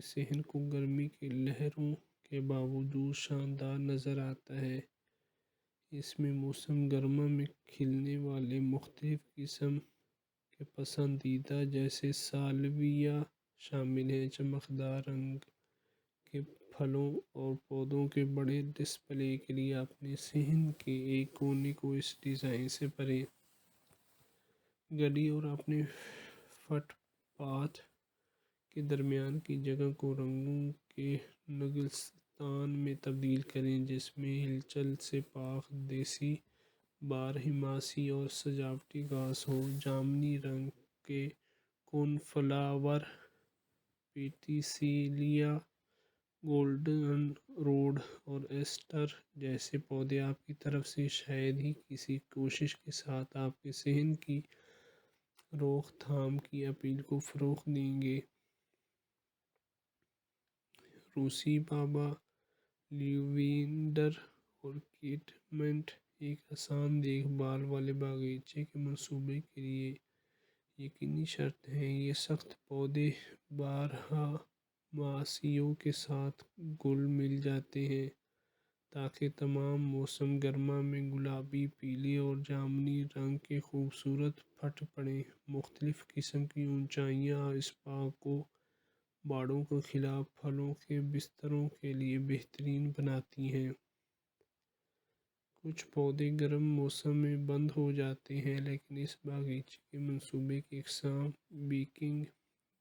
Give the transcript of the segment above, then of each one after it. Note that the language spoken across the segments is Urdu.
صحن کو گرمی کی لہروں کے باوجود شاندار نظر آتا ہے۔ اس میں موسم گرما میں کھلنے والے مختلف قسم کے پسندیدہ جیسے سالویا شامل ہیں۔ چمکدار رنگ کے پھلوں اور پودوں کے بڑے ڈسپلے کے لیے اپنے صحن کے ایک کونے کو اس ڈیزائن سے بھریں۔ گلی اور اپنے فٹ پاتھ کے درمیان کی جگہ کو رنگوں کے نگلستان میں تبدیل کریں، جس میں ہلچل سے پاک دیسی بارہماسی اور سجاوٹی گھاس ہو۔ جامنی رنگ کے کون فلاور، پیٹیسیلیا، گولڈن روڈ اور ایسٹر جیسے پودے آپ کی طرف سے شاید ہی کسی کوشش کے ساتھ آپ کے صحن کی روک تھام کی اپیل کو فروغ دیں گے۔ روسی بابا لیوینڈر اورکیڈمنٹ ایک آسان دیکھ بھال والے باغیچے کے منصوبے کے لیے یقینی شرط ہیں۔ یہ سخت پودے بارہا ماسیوں کے ساتھ گل مل جاتے ہیں تاکہ تمام موسم گرما میں گلابی، پیلے اور جامنی رنگ کے خوبصورت پھٹ پڑیں۔ مختلف قسم کی اونچائیاں اس باغ کو باڑوں کے خلاف پھلوں کے بستروں کے لیے بہترین بناتی ہیں۔ کچھ پودے گرم موسم میں بند ہو جاتے ہیں، لیکن اس باغیچے کے منصوبے کی اقسام بیکنگ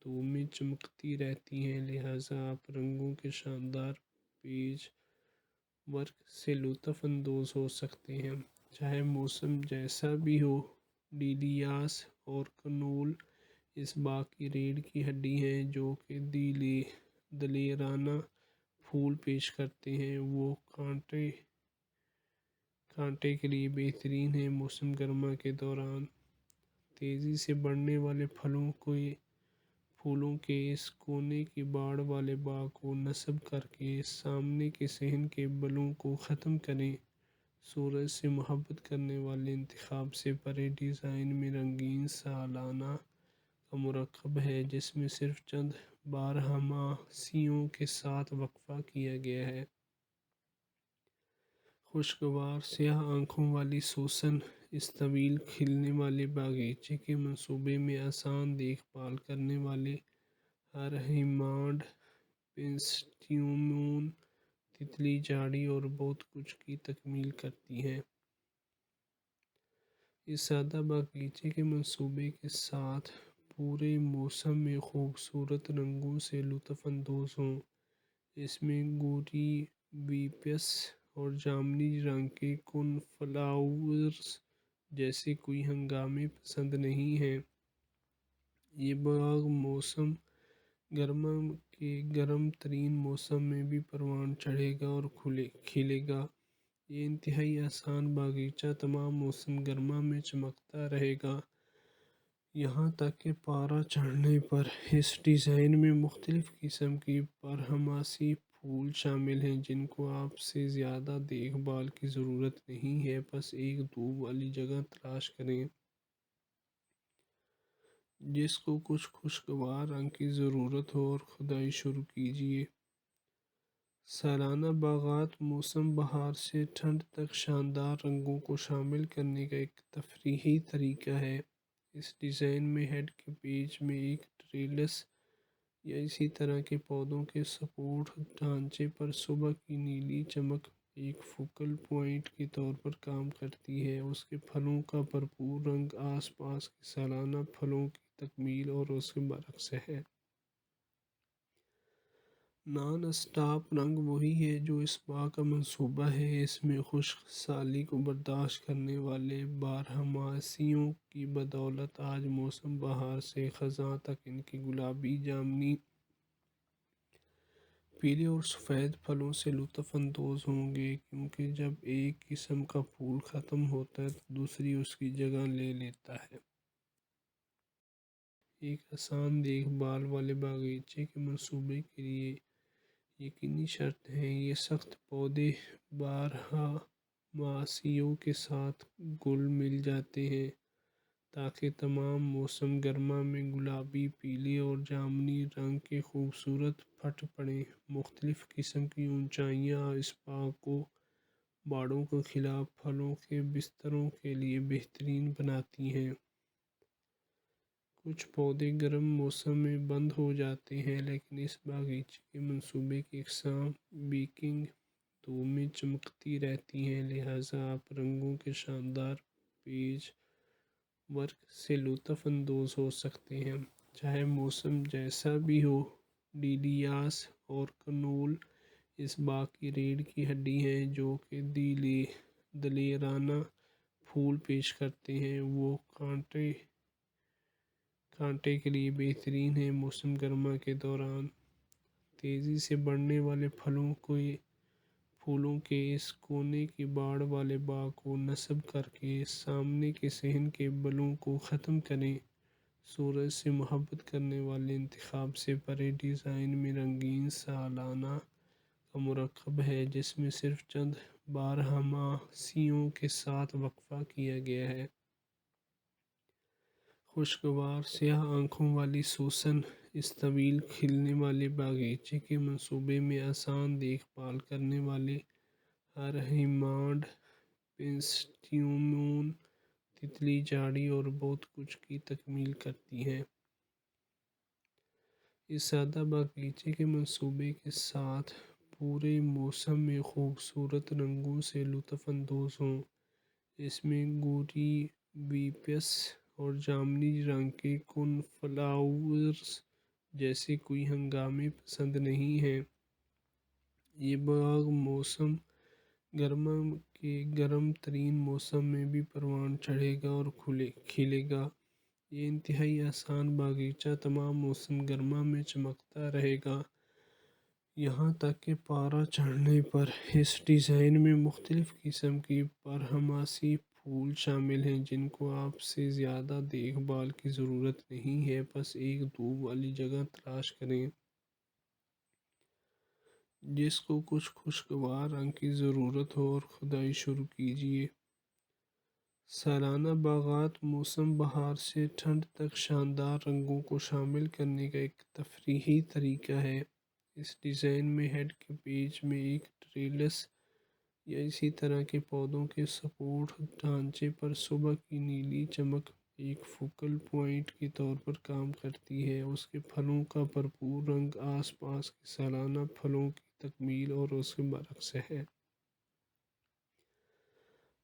دھوپ میں چمکتی رہتی ہیں، لہٰذا آپ رنگوں کے شاندار پیچ ورک سے لطف اندوز ہو سکتے ہیں۔ چاہے موسم جیسا بھی ہو، ڈیلیاس اور کنول اس باغ کی ریڑھ کی ہڈی ہیں، جو کہ دلیرانہ پھول پیش کرتے ہیں۔ وہ کانٹے کے لیے بہترین ہیں۔ موسم گرما کے دوران تیزی سے بڑھنے والے پھولوں کے اس کونے کی باڑ والے باغ کو نصب کر کے سامنے کے صحن کے بلوں کو ختم کریں۔ سورج سے محبت کرنے والے انتخاب سے بھرے ڈیزائن میں رنگین سالانہ کا مرکب ہے، جس میں صرف چند بارہماسیوں کے ساتھ وقفہ کیا گیا ہے۔ خوشگوار سیاہ آنکھوں والی سوسن اس طویل کھلنے والے باغیچے کے منصوبے میں آسان دیکھ بھال کرنے والے ہر ہیمانڈ، پینسٹیمون، تتلی جھاڑی اور بہت کچھ کی تکمیل کرتی ہے۔ اس سادہ باغیچے کے منصوبے کے ساتھ پورے موسم میں خوبصورت رنگوں سے لطف اندوز ہوں۔ اس میں گوری ویپس اور جامنی رنگ کے کون فلاورز جیسے کوئی ہنگامے پسند نہیں ہیں۔ یہ باغ موسم گرما کے گرم ترین موسم میں بھی پروان چڑھے گا اور کھلے گا۔ یہ انتہائی آسان باغیچہ تمام موسم گرما میں چمکتا رہے گا، یہاں تک کہ پارہ چڑھنے پر۔ اس ڈیزائن میں مختلف قسم کی بارہماسی پھول شامل ہیں، جن کو آپ سے زیادہ دیکھ بھال کی ضرورت نہیں ہے، بس ایک دھوپ والی جگہ تلاش کریں جس کو کچھ خوشگوار رنگ کی ضرورت ہو، اور کھدائی شروع کیجیے۔ سالانہ باغات موسم بہار سے ٹھنڈ تک شاندار رنگوں کو شامل کرنے کا ایک تفریحی طریقہ ہے۔ اس ڈیزائن میں ہیڈ کے پیچ میں ایک ٹریلس یا اسی طرح کے پودوں کے سپورٹ ڈھانچے پر صبح کی نیلی چمک ایک فوکل پوائنٹ کے طور پر کام کرتی ہے۔ اس کے پھلوں کا بھرپور رنگ آس پاس کے سالانہ پھلوں کی تکمیل اور اس کے برعکس ہے۔ نان اسٹاپ رنگ وہی ہے جو اس باغ کا منصوبہ ہے۔ اس میں خشک سالی کو برداشت کرنے والے بارہماسیوں کی بدولت آج موسم بہار سے خزاں تک ان کے گلابی، جامنی، پیلے اور سفید پھلوں سے لطف اندوز ہوں گے، کیونکہ جب ایک قسم کا پھول ختم ہوتا ہے تو دوسری اس کی جگہ لے لیتا ہے۔ ایک آسان دیکھ بھال والے باغیچے کے منصوبے کے لیے یقینی شرط ہیں۔ یہ سخت پودے بارہا ماسیوں کے ساتھ گل مل جاتے ہیں تاکہ تمام موسم گرما میں گلابی، پیلے اور جامنی رنگ کے خوبصورت پھٹ پڑیں۔ مختلف قسم کی اونچائیاں اس باغ کو باڑوں کے خلاف پھلوں کے بستروں کے لیے بہترین بناتی ہیں۔ کچھ پودے گرم موسم میں بند ہو جاتے ہیں، لیکن اس باغیچے کے منصوبے کی اقسام بیکنگ دھوپ میں چمکتی رہتی ہیں، لہٰذا آپ رنگوں کے شاندار پیچ ورک سے لطف اندوز ہو سکتے ہیں۔ چاہے موسم جیسا بھی ہو، ڈیلیاس اور کنول اس باغ کی ریڑھ کی ہڈی ہیں، جو کہ دلیرانہ پھول پیش کرتے ہیں۔ وہ کانٹے کے لیے بہترین ہیں۔ موسم گرما کے دوران تیزی سے بڑھنے والے پھولوں کے اس کونے کی باڑ والے باغ کو نصب کر کے سامنے کے صحن کے بلوں کو ختم کریں۔ سورج سے محبت کرنے والے انتخاب سے پرے ڈیزائن میں رنگین سالانہ کا مرکب ہے، جس میں صرف چند بارہماسیوں کے ساتھ وقفہ کیا گیا ہے۔ خوشگوار سیاہ آنکھوں والی سوسن اس طویل کھلنے والے باغیچے کے منصوبے میں آسان دیکھ بھال کرنے والے ہر ہیمانڈ، پینسٹیمون، تتلی جھاڑی اور بہت کچھ کی تکمیل کرتی ہے۔ اس سادہ باغیچے کے منصوبے کے ساتھ پورے موسم میں خوبصورت رنگوں سے لطف اندوز ہوں۔ اس میں گوری ویپس اور جامنی رنگ کے کون فلاورز جیسے کوئی ہنگامے پسند نہیں ہیں۔ یہ باغ موسم گرما کے گرم ترین موسم میں بھی پروان چڑھے گا اور کھلے گا۔ یہ انتہائی آسان باغیچہ تمام موسم گرما میں چمکتا رہے گا، یہاں تک کہ پارا چڑھنے پر۔ اس ڈیزائن میں مختلف قسم کی بارہماسی پھول شامل ہیں، جن کو آپ سے زیادہ دیکھ بھال کی ضرورت نہیں ہے، بس ایک دھوپ والی جگہ تلاش کریں جس کو کچھ خوشگوار رنگ کی ضرورت ہو، اور کھدائی شروع کیجیے۔ سالانہ باغات موسم بہار سے ٹھنڈ تک شاندار رنگوں کو شامل کرنے کا ایک تفریحی طریقہ ہے۔ اس ڈیزائن میں ہیڈ کے پیچ میں ایک ٹریلس یا اسی طرح کے پودوں کے سپورٹ ڈھانچے پر صبح کی نیلی چمک ایک فوکل پوائنٹ کے طور پر کام کرتی ہے۔ اس کے پھلوں کا بھرپور رنگ آس پاس کے سالانہ پھلوں کی تکمیل اور اس کے برعکس ہے۔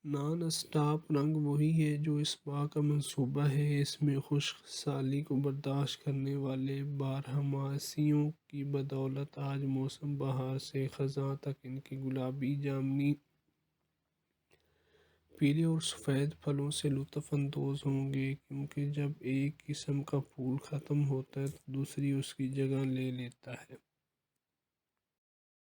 نان اسٹاپ رنگ وہی ہے جو اس باغ کا منصوبہ ہے۔ اس میں خشک سالی کو برداشت کرنے والے بارہماسیوں کی بدولت آج موسم بہار سے خزاں تک ان کے گلابی، جامنی، پیلے اور سفید پھلوں سے لطف اندوز ہوں گے، کیونکہ جب ایک قسم کا پھول ختم ہوتا ہے تو دوسری اس کی جگہ لے لیتا ہے۔